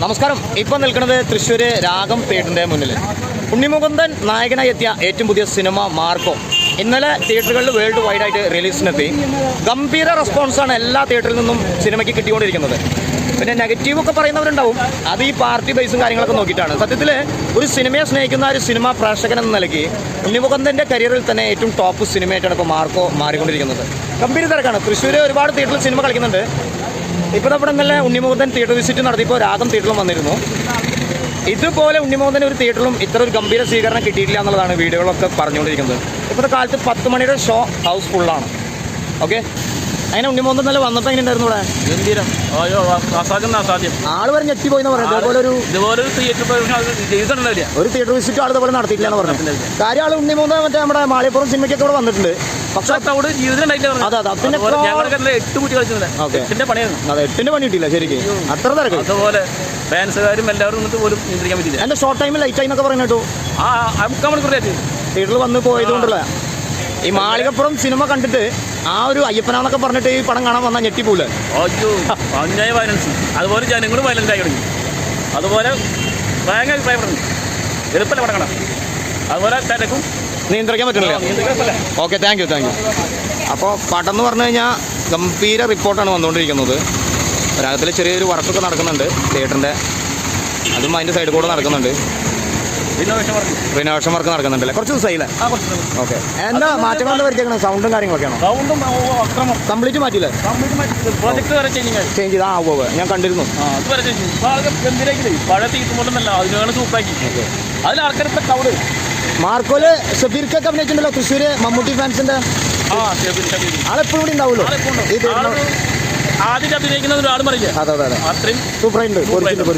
നമസ്കാരം. ഇപ്പം നിൽക്കുന്നത് തൃശ്ശൂർ രാഗം തിയേറ്ററിൻ്റെ മുന്നിൽ. ഉണ്ണിമുകുന്ദൻ നായകനായി എത്തിയ ഏറ്റവും പുതിയ സിനിമ മാർക്കോ ഇന്നലെ തിയേറ്ററുകളിൽ വേൾഡ് വൈഡായിട്ട് റിലീസിനെത്തി. ഗംഭീര റെസ്പോൺസാണ് എല്ലാ തിയേറ്ററിൽ നിന്നും സിനിമയ്ക്ക് കിട്ടിക്കൊണ്ടിരിക്കുന്നത്. പിന്നെ നെഗറ്റീവൊക്കെ പറയുന്നവരുണ്ടാവും, അത് ഈ പാർട്ടി ബേസും കാര്യങ്ങളൊക്കെ നോക്കിയിട്ടാണ്. സത്യത്തിൽ ഒരു സിനിമയെ സ്നേഹിക്കുന്ന ഒരു സിനിമ പ്രേക്ഷകൻ എന്ന നിലയ്ക്ക് ഉണ്ണിമുകുന്ദൻ്റെ കരിയറിൽ തന്നെ ഏറ്റവും ടോപ്പ് സിനിമയായിട്ടാണ് ഇപ്പോൾ മാർക്കോ മാറിക്കൊണ്ടിരിക്കുന്നത്. ഗംഭീര തിരക്കാണ്. തൃശ്ശൂർ ഒരുപാട് തിയേറ്ററിൽ സിനിമ കളിക്കുന്നുണ്ട്. ഇപ്പോൾ നമ്മുടെ ഇന്നലെ ഉണ്ണിമുകുന്ദൻ തിയേറ്റർ വിസിറ്റ് നടത്തിയപ്പോൾ രാഗം തിയേറ്ററിലും വന്നിരുന്നു. ഇതുപോലെ ഉണ്ണിമുകുന്ദൻ ഒരു തിയേറ്ററിലും ഇത്ര ഒരു ഗംഭീര സ്വീകരണം കിട്ടിയിട്ടില്ല എന്നുള്ളതാണ് വീഡിയോകളൊക്കെ പറഞ്ഞുകൊണ്ടിരിക്കുന്നത്. ഇപ്പോഴത്തെ കാലത്ത് 10 മണിയുടെ ഷോ ഹൗസ് ഫുള്ളാണ്. ഓക്കെ, അങ്ങനെ ഉണ്ണിമുകുന്ദൻ ഇന്നലെ വന്നപ്പോൾ എങ്ങനെ ഉണ്ടായിരുന്നു ഇവിടെ? ഗംഭീരം, അസാധ്യം. ആള് വരെ ഞെട്ടിപ്പോയി എന്ന് പറയുന്നത്. ഇതുപോലെ ഒരു തിയേറ്റർ വിസിറ്റ് ആൾ ഇതുപോലെ നടത്തിയില്ല എന്ന് പറഞ്ഞു. കാര്യം ആൾ ഉണ്ണിമുകുന്ദൻ മറ്റേ നമ്മുടെ മാളിയപ്പുറം സിനിമയ്ക്കൊക്കെ ഇവിടെ വന്നിട്ടുണ്ട്. പക്ഷെ അതെ, 8 പണി കിട്ടിയില്ല ശരിക്കും. അത്ര തിരക്ക്. അതുപോലെ ഫാൻസുകാരും എല്ലാവരും വന്നിട്ട് പോലും നിയന്ത്രിക്കാൻ പറ്റില്ല. എൻ്റെ ഷോർട്ട് ടൈമിൽ ലൈറ്റ് ആയി എന്നൊക്കെ പറഞ്ഞു കേട്ടു. തിയേറ്ററിൽ വന്ന് പോയതുകൊണ്ടുള്ള ഈ മാളികപ്പുറം സിനിമ കണ്ടിട്ട് ആ ഒരു അയ്യപ്പനാന്നൊക്കെ പറഞ്ഞിട്ട് ഈ പടം കാണാൻ വന്നാൽ ഞെട്ടിപ്പോലെ. അന്യായ വയലൻസ്. അതുപോലെ ജനങ്ങളും വയലൻ്റ് ആയി തുടങ്ങി. അതുപോലെ ഭയങ്കര അഭിപ്രായപ്പെടുന്നു. എളുപ്പമല്ല പടം കാണാം. അതുപോലെ തിരക്കും നിയന്ത്രിക്കാൻ പറ്റുന്നില്ല. Okay, thank you. അപ്പോൾ പടം എന്ന് പറഞ്ഞു കഴിഞ്ഞാൽ ഗംഭീര റിപ്പോർട്ടാണ് വന്നുകൊണ്ടിരിക്കുന്നത്. രാഗത്തിൽ ചെറിയൊരു വർക്കൊക്കെ നടക്കുന്നുണ്ട് തിയേറ്ററിൻ്റെ, അതും അതിൻ്റെ സൈഡിൽ കൂടെ നടക്കുന്നുണ്ട്. റിനോവേഷൻ വർക്ക് നടക്കുന്നുണ്ടല്ലേ? കുറച്ച് ദിവസമായില്ലേ? ഓക്കെ, എന്താ മാറ്റങ്ങൾ എന്താ വരുത്തിയേക്കണം? സൗണ്ടും കാര്യങ്ങളൊക്കെയാണോ? കംപ്ലീറ്റ് മാറ്റിയില്ലേ? ചേഞ്ച് ചെയ്ത് ഞാൻ കണ്ടിരുന്നു. മാർക്കോല് ഷബീർക്കൊക്കെ അഭിനയിച്ചിട്ടുണ്ടല്ലോ തൃശ്ശൂര് മമ്മൂട്ടി ഫാൻസിന്റെ. ആളെപ്പോഴും കൂടി ഉണ്ടാവുമല്ലോ ഈ ആദ്യം അഭിനയിക്കുന്ന ഒരാൾ പറയില്ല. അതെ, അത്രയും സൂപ്പറായിട്ടുണ്ട്.